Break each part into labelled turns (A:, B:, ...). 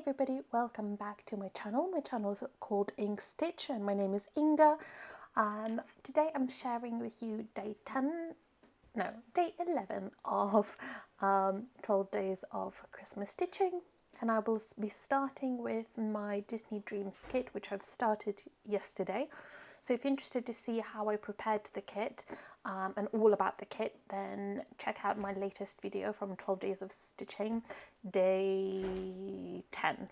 A: everybody, welcome back to my channel. My channel is called Ink Stitch and my name is Inga. Today I'm sharing with you day 11 of 12 days of Christmas stitching, and I will be starting with my Disney Dreams kit, which I've started yesterday. So if you're interested to see how I prepared the kit and all about the kit, then check out my latest video from 12 days of stitching, day 10.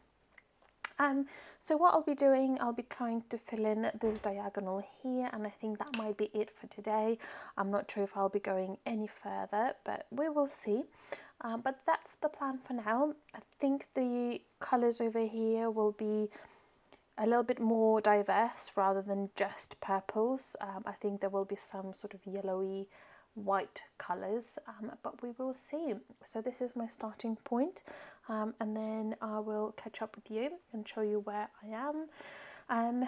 A: So what I'll be doing, I'll be trying to fill in this diagonal here, and I think that might be it for today. I'm not sure if I'll be going any further, but we will see. But that's the plan for now. I think the colours over here will be a little bit more diverse rather than just purples. I think there will be some sort of yellowy white colours, but we will see. So this is my starting point, and then I will catch up with you and show you where I am.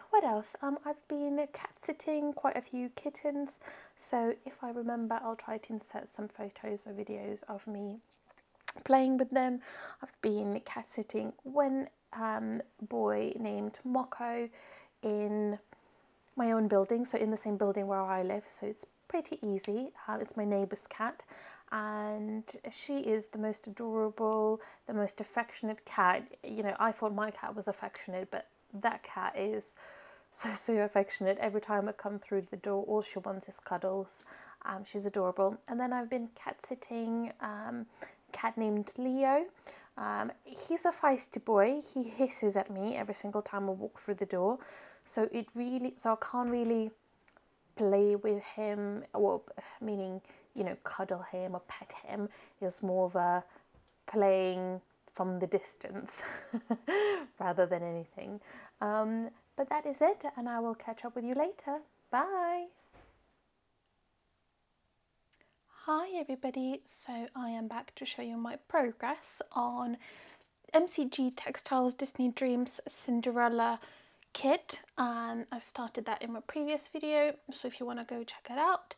A: What else? I've been cat sitting quite a few kittens, so if I remember I'll try to insert some photos or videos of me playing with them. I've been cat sitting one boy named Moko in my own building, so in the same building where I live, so it's pretty easy. It's my neighbour's cat, and she is the most adorable, the most affectionate cat. You know, I thought my cat was affectionate, but that cat is so affectionate. Every time I come through the door, all she wants is cuddles. She's adorable. And then I've been cat sitting cat named Leo. He's a feisty boy. He hisses at me every single time I walk through the door, so I can't really play with him, or meaning, you know, cuddle him or pet him. It's more of a playing from the distance rather than anything. But that is it, and I will catch up with you later. Bye. Hi everybody, so I am back to show you my progress on MCG Textiles Disney Dreams Cinderella kit. I've started that in my previous video, so if you want to go check it out.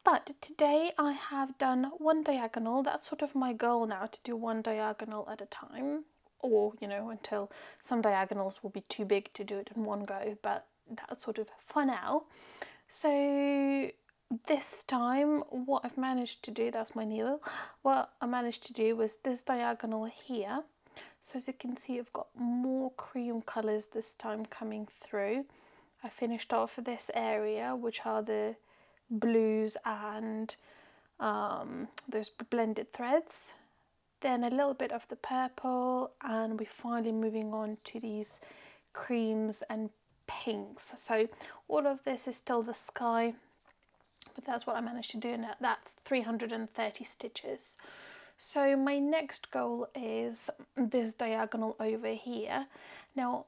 A: But today I have done one diagonal. That's sort of my goal now, to do one diagonal at a time, or, you know, until some diagonals will be too big to do it in one go, but that's sort of for now. So this time what I've managed to do, that's my needle, what I managed to do was this diagonal here. So as you can see, I've got more cream colours this time coming through. I finished off this area, which are the blues and those blended threads, then a little bit of the purple, and we're finally moving on to these creams and pinks. So all of this is still the sky, but that's what I managed to do, and that's 330 stitches. So my next goal is this diagonal over here. Now,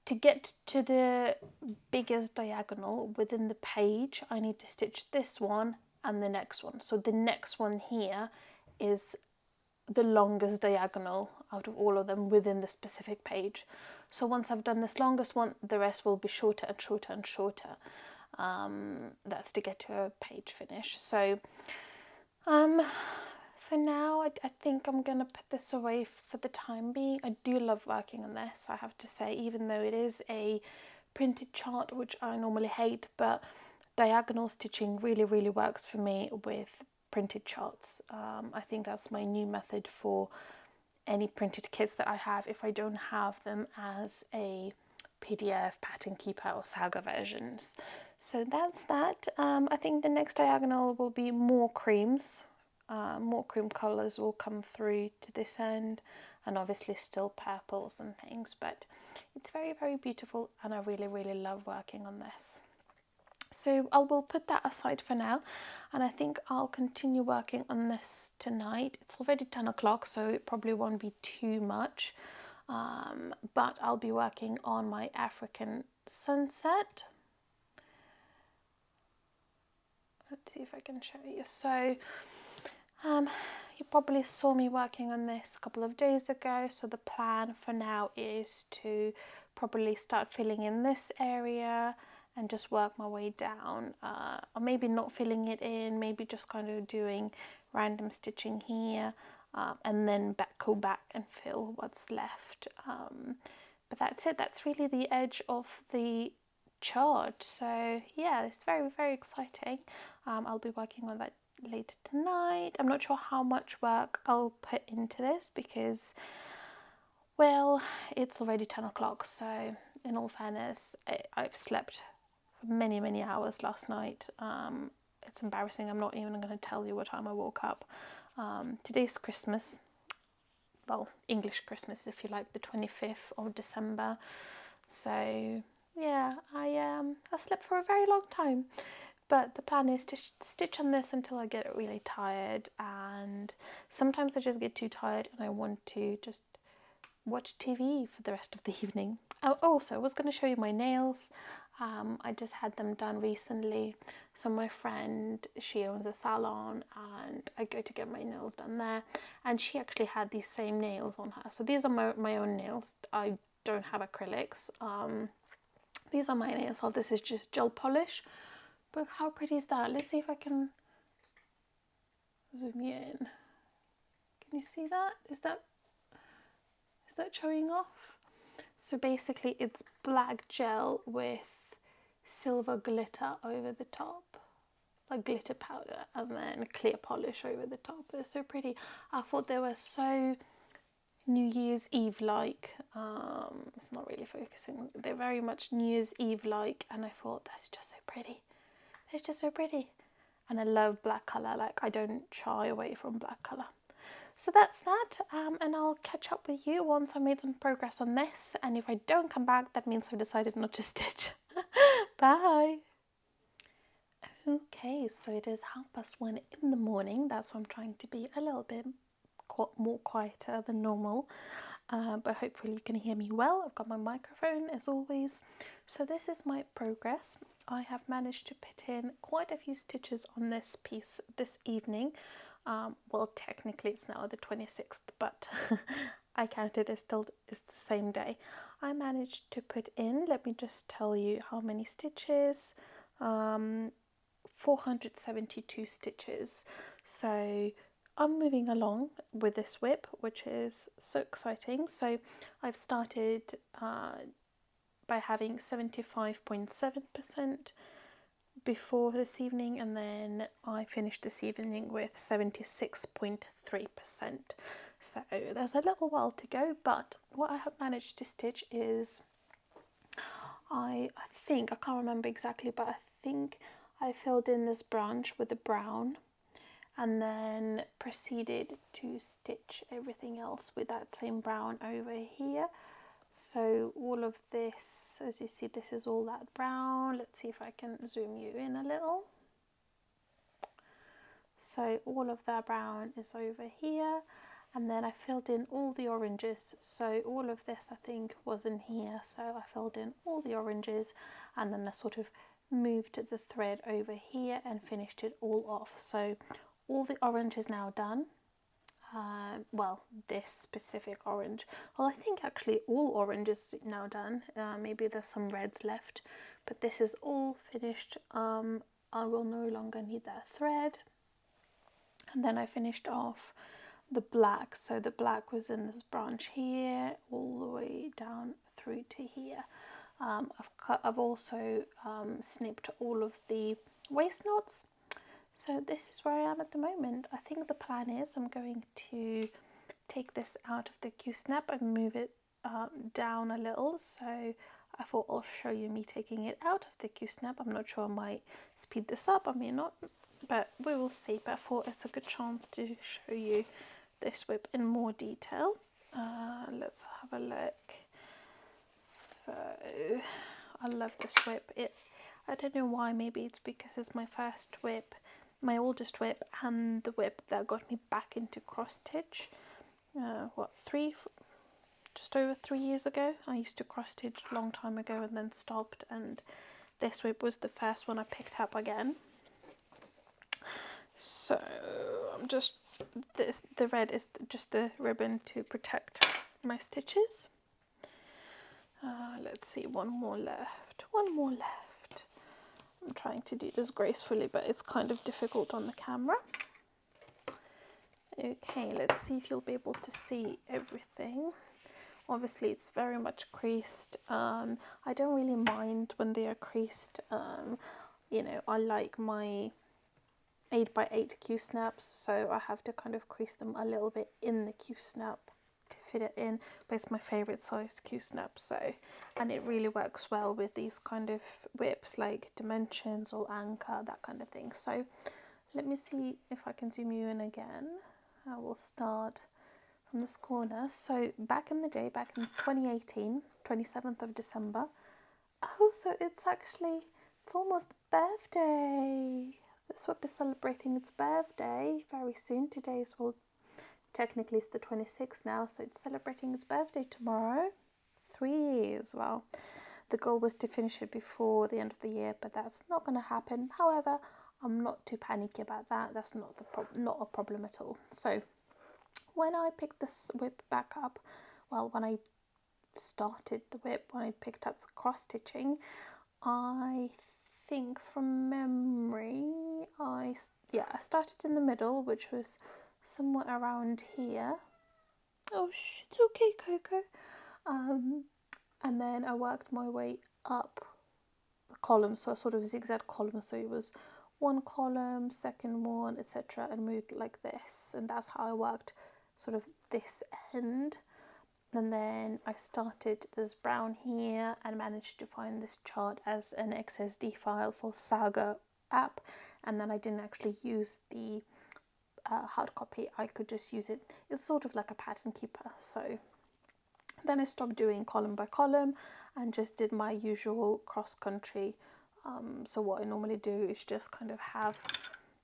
A: to get to the biggest diagonal within the page, I need to stitch this one and the next one. So the next one here is the longest diagonal out of all of them within the specific page. So once I've done this longest one, the rest will be shorter and shorter and shorter. That's to get to a page finish. So for now, I think I'm going to put this away for the time being. I do love working on this, I have to say, even though it is a printed chart, which I normally hate, but diagonal stitching really works for me with printed charts. I think that's my new method for any printed kits that I have, if I don't have them as a PDF, pattern keeper or saga versions. So that's that. I think the next diagonal will be more creams. More cream colours will come through to this end, and obviously still purples and things, but it's very beautiful, and I really love working on this. So I will put that aside for now, and I think I'll continue working on this tonight. It's already 10 o'clock, so it probably won't be too much, but I'll be working on my African sunset. Let's see if I can show you. So you probably saw me working on this a couple of days ago, so the plan for now is to probably start filling in this area and just work my way down, or maybe not filling it in, maybe just kind of doing random stitching here, and then go back and fill what's left. But that's it. That's really the edge of the chart. So yeah, it's very, very exciting. I'll be working on that later tonight. I'm not sure how much work I'll put into this because, well, it's already 10 o'clock. So in all fairness, I've slept for many, many hours last night. It's embarrassing. I'm not even going to tell you what time I woke up. Today's Christmas. Well, English Christmas, if you like, the 25th of December. So yeah, I slept for a very long time. But the plan is to stitch on this until I get really tired, and sometimes I just get too tired and I want to just watch TV for the rest of the evening. Also, I was going to show you my nails. I just had them done recently. So my friend, she owns a salon and I go to get my nails done there, and she actually had these same nails on her. So these are my own nails. I don't have acrylics. These are my nails. So this is just gel polish. But how pretty is that? Let's see if I can zoom you in. Can you see that? Is that showing off? So basically it's black gel with silver glitter over the top, like glitter powder, and then clear polish over the top. They're so pretty. I thought they were so New Year's Eve like. It's not really focusing. They're very much New Year's Eve like, and I thought that's just so pretty. It's just so pretty. And I love black colour. Like, I don't shy away from black colour. So that's that, and I'll catch up with you once I made some progress on this, and if I don't come back, that means I've decided not to stitch. Bye! Okay, so it is 1:30 in the morning. That's why I'm trying to be a little bit more quieter than normal, but hopefully you can hear me well. I've got my microphone as always. So this is my progress. I have managed to put in quite a few stitches on this piece this evening. Well, technically it's now the 26th, but I count it as it's the same day. I managed to put in, let me just tell you how many stitches, 472 stitches. So I'm moving along with this whip, which is so exciting. So I've started by having 75.7% before this evening, and then I finished this evening with 76.3%. So there's a little while to go, but what I have managed to stitch is, I think, I can't remember exactly, but I think I filled in this branch with the brown and then proceeded to stitch everything else with that same brown over here. So all of this, as you see, this is all that brown. Let's see if I can zoom you in a little. So all of that brown is over here, and then I filled in all the oranges. So all of this I think was in here, so I filled in all the oranges, and then I sort of moved the thread over here and finished it all off. So all the orange is now done. Well, this specific orange, well, I think actually all orange is now done. Maybe there's some reds left, but this is all finished. I will no longer need that thread. And then I finished off the black. So the black was in this branch here all the way down through to here. I've also snipped all of the waist knots. So this is where I am at the moment. I think the plan is I'm going to take this out of the Q-snap and move it down a little. So I thought I'll show you me taking it out of the Q-snap. I'm not sure, I might speed this up, I may not, but we will see. But I thought it's a good chance to show you this whip in more detail. Let's have a look. So I love this whip. I don't know why, maybe it's because it's my first whip, my oldest whip, and the whip that got me back into cross stitch. Just over 3 years ago. I used to cross stitch a long time ago and then stopped, and this whip was the first one I picked up again. So I'm just, the red is just the ribbon to protect my stitches. Let's see, one more left. I'm trying to do this gracefully, but it's kind of difficult on the camera. Okay, let's see if you'll be able to see everything. Obviously it's very much creased. I don't really mind when they are creased. You know, I like my 8x8 Q-snaps, so I have to kind of crease them a little bit in the Q-snap to fit it in, but it's my favourite size Q-snap, so, and it really works well with these kind of whips like Dimensions or Anchor, that kind of thing. So let me see if I can zoom you in again. I will start from this corner. So back in the day, back in 2018, 27th of December, oh, so it's almost birthday. This whip is celebrating its birthday very soon. Today's, well, technically it's the 26th now, so it's celebrating its birthday tomorrow. 3 years. Well, the goal was to finish it before the end of the year, but that's not going to happen. However, I'm not too panicky about that. That's not a problem at all. So when I picked this whip back up, well, when I started the whip, when I picked up the cross stitching, I think from memory, I started in the middle, which was somewhere around here. Oh, it's okay, Coco. And then I worked my way up the column, so a sort of zigzag column. So it was one column, second one, etc., and moved like this, and that's how I worked sort of this end. And then I started this brown here and managed to find this chart as an XSD file for Saga app, and then I didn't actually use the hard copy. I could just use it. It's sort of like a pattern keeper. So then I stopped doing column by column and just did my usual cross country. So what I normally do is just kind of have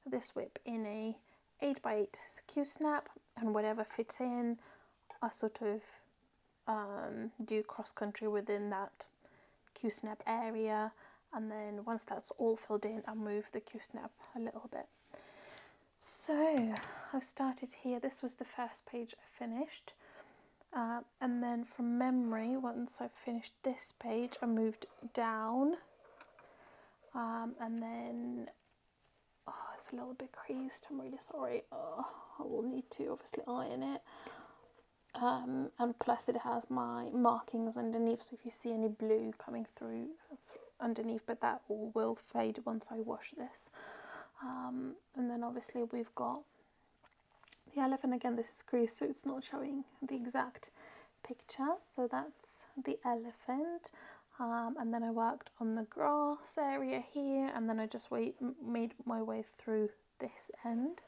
A: this whip in a 8x8 Q-snap, and whatever fits in, I sort of do cross country within that Q-snap area, and then once that's all filled in, I move the Q-snap a little bit. So I've started here. This was the first page I finished, and then from memory, once I finished this page, I moved down, and then it's a little bit creased. I'm really sorry. I will need to obviously iron it. And plus it has my markings underneath, so if you see any blue coming through, that's underneath, but that all will fade once I wash this. And then obviously we've got the elephant again. This is creased, so it's not showing the exact picture, so that's the elephant. And then I worked on the grass area here, and then I just made my way through this end,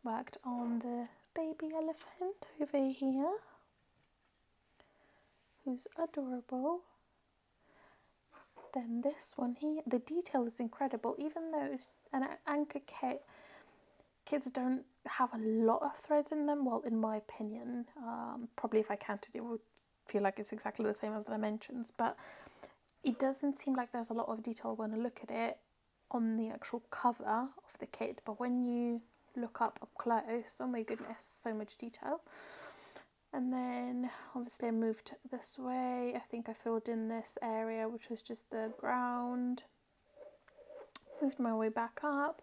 A: worked on the baby elephant over here, who's adorable. Then this one here, the detail is incredible. Even though it's an anchor kit, kids don't have a lot of threads in them. Well, in my opinion, probably if I counted it would feel like it's exactly the same as the Dimensions, but it doesn't seem like there's a lot of detail when I look at it on the actual cover of the kit, but when you look up close, oh my goodness, so much detail. And then obviously I moved this way. I think I filled in this area, which was just the ground, moved my way back up.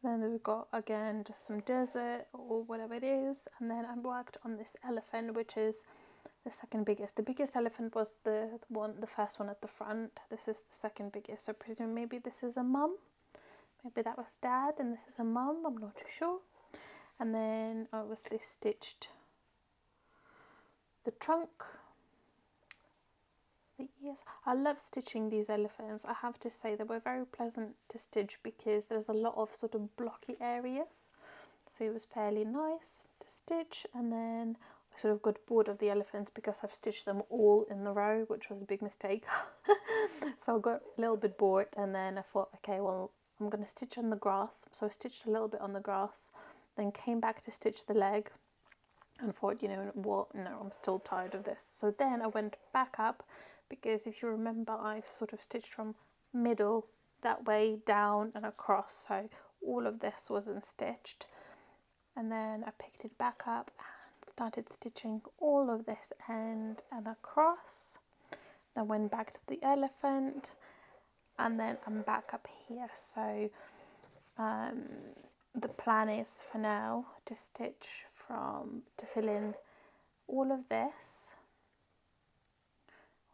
A: Then we've got again just some desert or whatever it is, and then I worked on this elephant, which is the second biggest. The biggest elephant was the first one at the front. This is the second biggest, so I presume maybe this is a mum. Maybe that was dad and this is a mum, I'm not too sure. And then I obviously stitched the trunk, the ears. I love stitching these elephants. I have to say they were very pleasant to stitch because there's a lot of sort of blocky areas. So it was fairly nice to stitch. And then I sort of got bored of the elephants because I've stitched them all in the row, which was a big mistake. So I got a little bit bored, and then I thought, okay, well, I'm going to stitch on the grass. So I stitched a little bit on the grass, then came back to stitch the leg and thought, you know what, no, I'm still tired of this. So then I went back up, because if you remember, I've sort of stitched from middle that way down and across, so all of this wasn't stitched. And then I picked it back up and started stitching all of this end and across. Then went back to the elephant, and then I'm back up here. So the plan is for now to fill in all of this,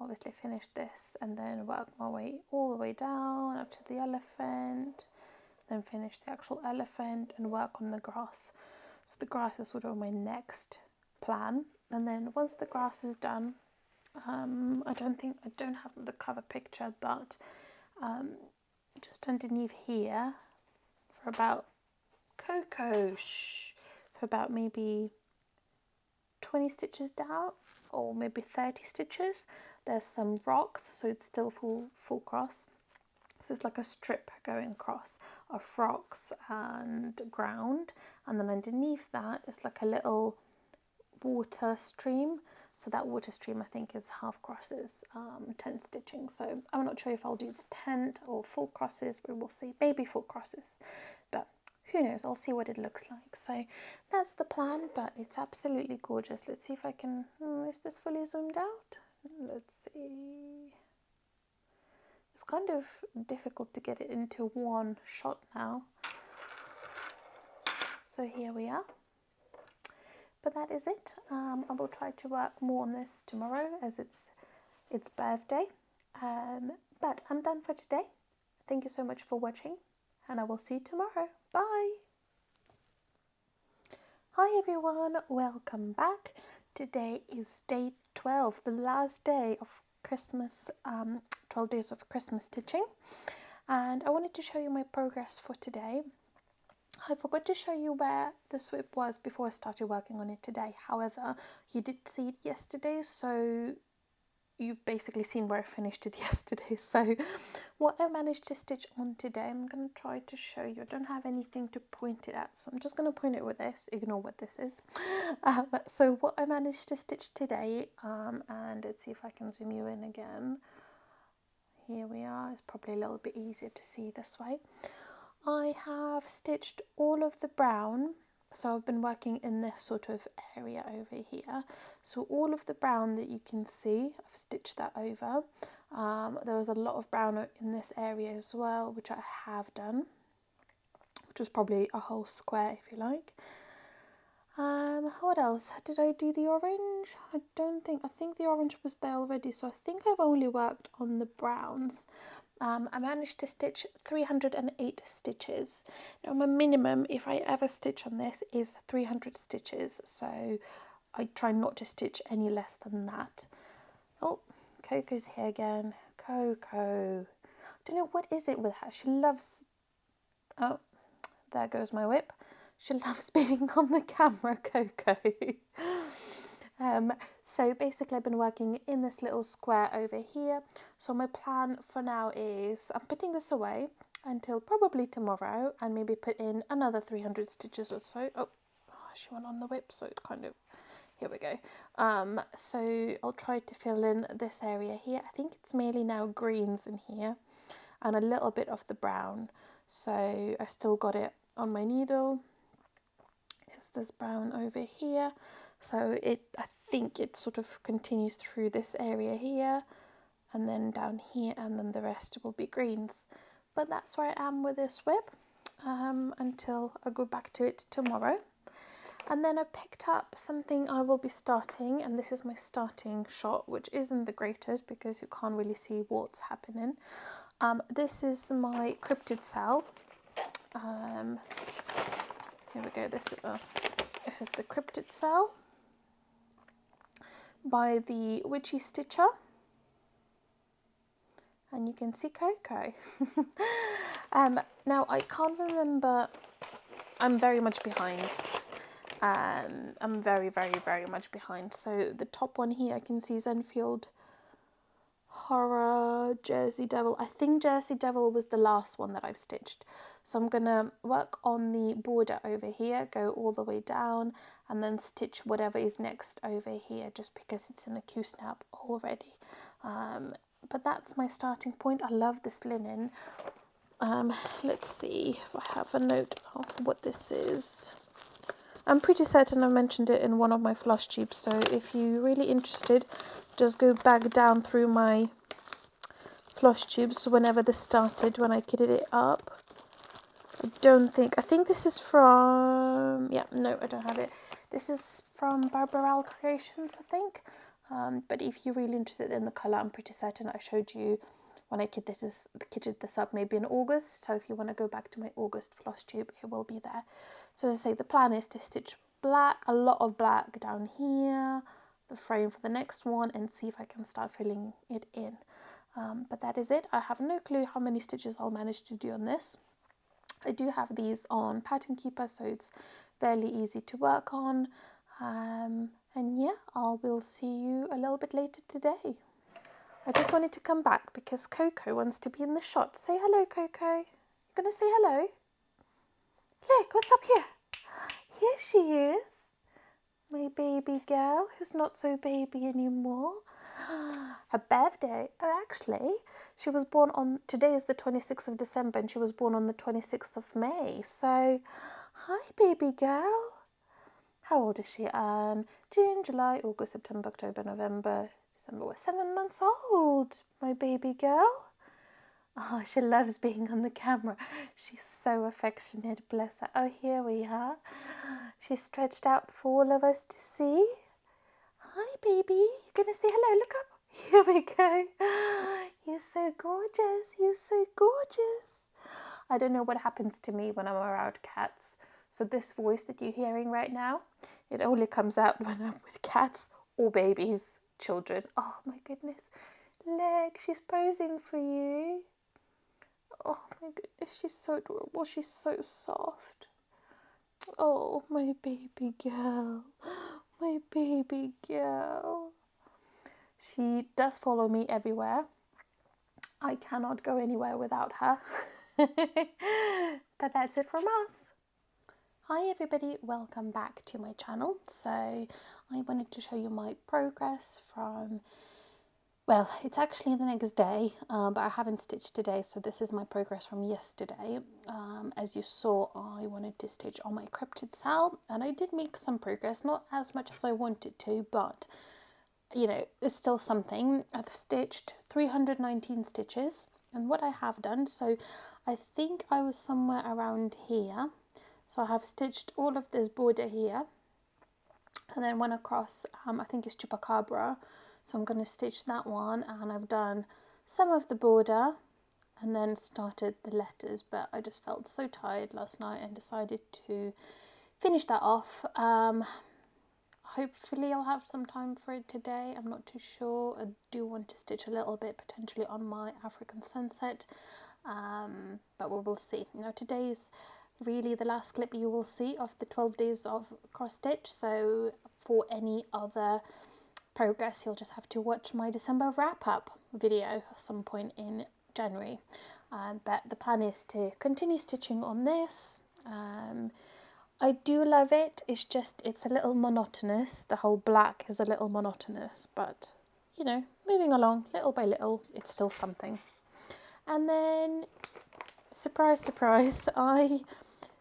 A: obviously finish this and then work my way all the way down up to the elephant, then finish the actual elephant and work on the grass. So the grass is sort of my next plan, and then once the grass is done, I don't have the cover picture, but just underneath here for about for about maybe 20 stitches down, or maybe 30 stitches, there's some rocks, so it's still full cross. So it's like a strip going across of rocks and ground, and then underneath that is like a little water stream. So that water stream I think is half crosses, 10 stitching. So I'm not sure if I'll do 10 or full crosses, but we'll see. Maybe full crosses, but who knows, I'll see what it looks like. So that's the plan, but it's absolutely gorgeous. Let's see if I can, is this fully zoomed out? Let's see. It's kind of difficult to get it into one shot now. So here we are. But that is it. I will try to work more on this tomorrow as it's birthday. But I'm done for today. Thank you so much for watching, and I will see you tomorrow. Bye. Hi everyone, welcome back. Today is day 12, the last day of Christmas, 12 days of Christmas stitching, and I wanted to show you my progress for today. I forgot to show you where the SWIP was before I started working on it today. However, you did see it yesterday, so you've basically seen where I finished it yesterday. So what I managed to stitch on today, I'm going to try to show you. I don't have anything to point it at, so I'm just going to point it with this. Ignore what this is. So what I managed to stitch today, and let's see if I can zoom you in again. Here we are. It's probably a little bit easier to see this way. I have stitched all of the brown, so I've been working in this sort of area over here. So all of the brown that you can see, I've stitched that over. There was a lot of brown in this area as well, which I have done, which was probably a whole square if you like. What else? Did I do the orange? I think the orange was there already, so I think I've only worked on the browns. I managed to stitch 308 stitches. Now my minimum, if I ever stitch on this, is 300 stitches, so I try not to stitch any less than that. Oh, Coco's here again. Coco. I don't know what is it with her. She loves... Oh, there goes my whip. She loves being on the camera, Coco. So basically I've been working in this little square over here. So my plan for now is I'm putting this away until probably tomorrow, and maybe put in another 300 stitches or so. Oh, she went on the whip, so it kind of, here we go. So I'll try to fill in this area here. I think it's mainly now greens in here and a little bit of the brown. So I still got it on my needle. It's this brown over here. So I think it sort of continues through this area here and then down here, and then the rest will be greens. But that's where I am with this whip until I go back to it tomorrow. And then I picked up something I will be starting, and this is my starting shot, which isn't the greatest because you can't really see what's happening. This is my cryptid cell. Here we go, this is the cryptid cell by the Witchy Stitcher, and you can see Coco. Now I can't remember, I'm very much behind. I'm very much behind. So the top one here I can see is Enfield Horror, Jersey Devil. I think Jersey Devil was the last one that I've stitched. So I'm gonna work on the border over here, go all the way down, and then stitch whatever is next over here, just because it's in a Q-snap already. But that's my starting point. I love this linen. Let's see if I have a note of what this is. I'm pretty certain I mentioned it in one of my Flosstubes, so if you're really interested, just go back down through my Flosstubes whenever this started, when I kitted it up. I think this is from, yeah, no, I don't have it. This is from Barbarelle Creations, I think. But if you're really interested in the colour, I'm pretty certain I showed you when I kitted this up maybe in August. So if you want to go back to my August floss tube, it will be there. So as I say, the plan is to stitch black, a lot of black down here, the frame for the next one, and see if I can start filling it in. But that is it. I have no clue how many stitches I'll manage to do on this. I do have these on Pattern Keeper, so it's fairly easy to work on. And yeah, I will see you a little bit later today. I just wanted to come back because Coco wants to be in the shot. Say hello, Coco. You gonna say hello? Look, what's up here? Here she is. My baby girl who's not so baby anymore. Her birthday, oh actually, she was born on, today is the 26th of December and she was born on the 26th of May. So, hi baby girl. How old is she? June, July, August, September, October, November, December. We're 7 months old, my baby girl. Oh, she loves being on the camera. She's so affectionate, bless her. Oh, here we are. She's stretched out for all of us to see. Hi, baby. You gonna say hello? Look up. Here we go. You're so gorgeous. You're so gorgeous. I don't know what happens to me when I'm around cats. So this voice that you're hearing right now, it only comes out when I'm with cats or babies, children. Oh, my goodness. Look, she's posing for you. Oh my goodness, she's so adorable. She's so soft. Oh, my baby girl. My baby girl. She does follow me everywhere. I cannot go anywhere without her. But that's it from us. Hi everybody, welcome back to my channel. So I wanted to show you my progress from, well, it's actually the next day, but I haven't stitched today, so this is my progress from yesterday. As you saw, I wanted to stitch on my cryptid cell, and I did make some progress, not as much as I wanted to, but you know, it's still something. I've stitched 319 stitches, and what I have done, so I think I was somewhere around here. So I have stitched all of this border here, and then went across, I think it's Chupacabra, so I'm going to stitch that one, and I've done some of the border and then started the letters, but I just felt so tired last night and decided to finish that off. Hopefully I'll have some time for it today. I'm not too sure. I do want to stitch a little bit potentially on my African sunset, but we will see. You know, today's really the last clip you will see of the 12 days of cross stitch, so for any other progress you'll just have to watch my December wrap-up video at some point in January. But the plan is to continue stitching on this. I do love it, it's a little monotonous. The whole black is a little monotonous, but you know, moving along little by little, it's still something. And then surprise, surprise,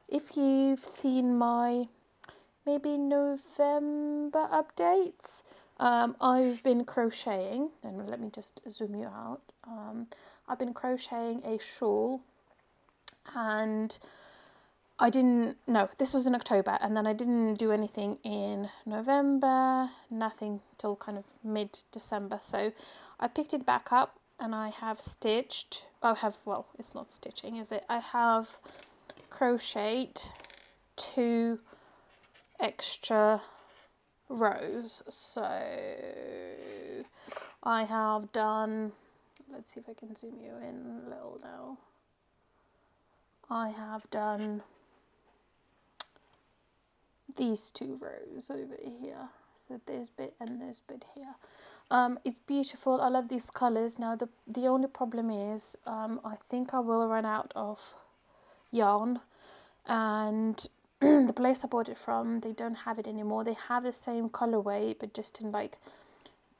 A: if you've seen my maybe November updates, I've been crocheting, and let me just zoom you out. I've been crocheting a shawl, and this was in October, and then I didn't do anything in November, nothing till kind of mid-December. So I picked it back up and I have stitched, well, it's not stitching, is it? I have crocheted 2 extra rows. So I have done, let's see if I can zoom you in a little now. I have done these 2 rows over here, so this bit and this bit here. It's beautiful. I love these colors. Now the only problem is I think I will run out of yarn, and the place I bought it from, they don't have it anymore. They have the same colorway but just in like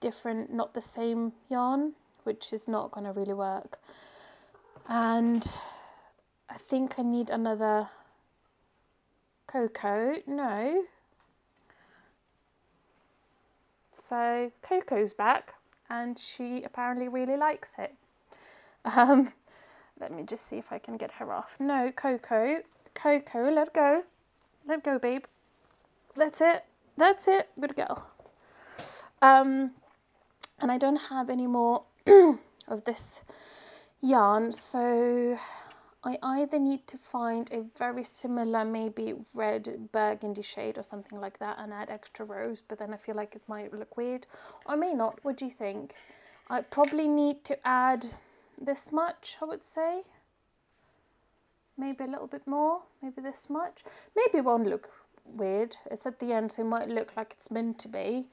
A: different, not the same yarn, which is not gonna really work. And I think I need another Coco. No. So Coco's back and she apparently really likes it. Let me just see if I can get her off. No, Coco, let go. Let go, babe. That's it. That's it. Good girl. And I don't have any more of this yarn, so I either need to find a very similar, maybe red burgundy shade or something like that, and add extra rows, but then I feel like it might look weird. Or I may not. What do you think? I probably need to add this much, I would say. Maybe a little bit more, maybe this much. Maybe it won't look weird. It's at the end, so it might look like it's meant to be.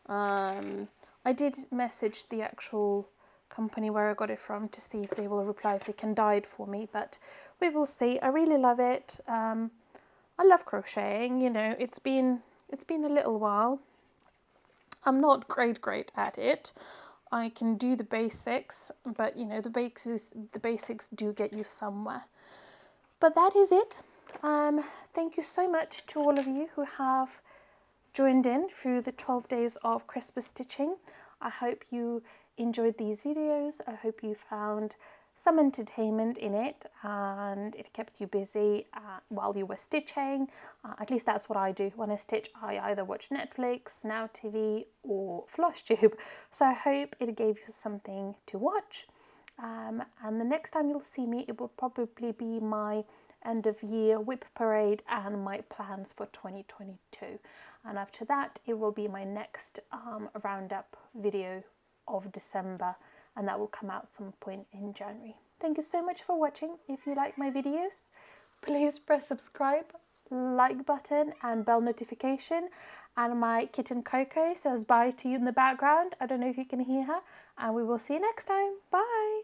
A: I did message the actual company where I got it from to see if they will reply, if they can dye it for me, but we will see. I really love it. I love crocheting, you know, it's been a little while. I'm not great at it. I can do the basics, but you know, the basics do get you somewhere. But that is it. Thank you so much to all of you who have joined in through the 12 days of Christmas stitching. I hope you enjoyed these videos. I hope you found some entertainment in it and it kept you busy while you were stitching. At least that's what I do when I stitch. I either watch Netflix, Now TV or Flosstube. So I hope it gave you something to watch. And the next time you'll see me, it will probably be my end of year whip parade and my plans for 2022. And after that, it will be my next roundup video of December, and that will come out some point in January. Thank you so much for watching. If you like my videos, please press subscribe, like button and bell notification. And my kitten Coco says bye to you in the background. I don't know if you can hear her, and we will see you next time. Bye.